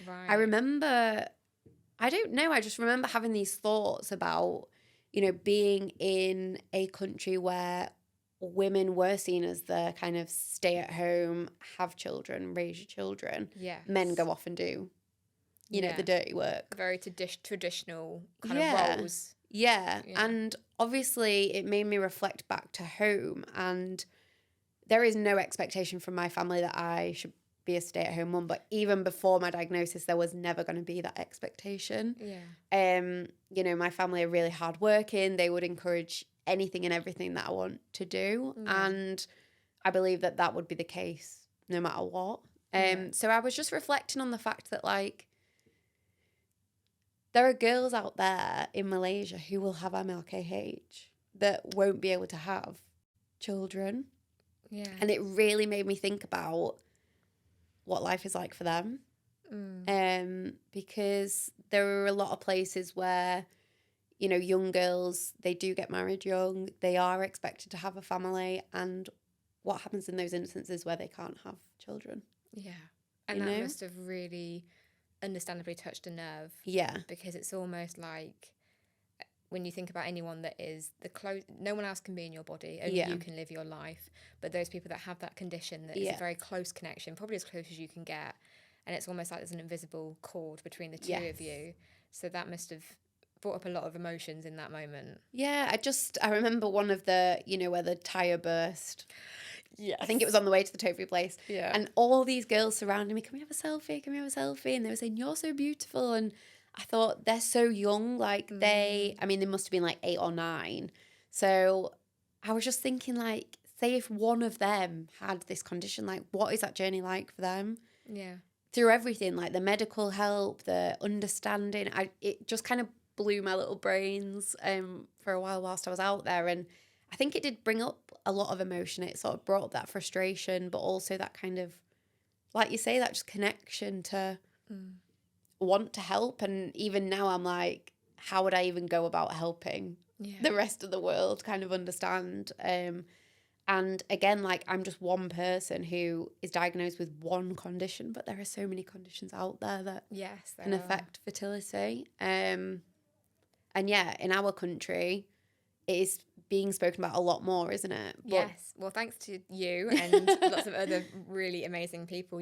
I remember, I don't know, I just remember having these thoughts about, you know, being in a country where women were seen as the kind of stay at home, have children, raise your children. Yes. Men go off and do, you know, the dirty work. Very traditional kind of roles. Yeah. And obviously it made me reflect back to home, and there is no expectation from my family that I should be a stay-at-home mum, but even before my diagnosis there was never going to be that expectation. You know, my family are really hardworking. They would encourage anything and everything that I want to do, and I believe that that would be the case no matter what. So I was just reflecting on the fact that, like, there are girls out there in Malaysia who will have MRKH that won't be able to have children. And it really made me think about what life is like for them. Because there are a lot of places where, you know, young girls, they do get married young, they are expected to have a family, and what happens in those instances where they can't have children? And that must have really understandably touched a nerve. Because it's almost like, when you think about anyone that is no one else can be in your body, only you can live your life. But those people that have that condition, that is a very close connection, probably as close as you can get, and it's almost like there's an invisible cord between the two of you. So that must have brought up a lot of emotions in that moment. I remember one of the, you know, where the tire burst. I think it was on the way to the tofu place. And all these girls surrounding me, can we have a selfie? Can we have a selfie? And they were saying, you're so beautiful. And I thought, they're so young. Like, they must have been like 8 or 9. So I was just thinking, like, say if one of them had this condition, like, what is that journey like for them? Through everything, like the medical help, the understanding, it just kind of blew my little brains for a while whilst I was out there. And I think it did bring up a lot of emotion. It sort of brought up that frustration, but also that kind of, like you say, that just connection to want to help. And even now I'm like, how would I even go about helping the rest of the world kind of understand? And again, like, I'm just one person who is diagnosed with one condition, but there are so many conditions out there that can affect fertility. And yeah, in our country, it is being spoken about a lot more, isn't it? Well, thanks to you and lots of other really amazing people.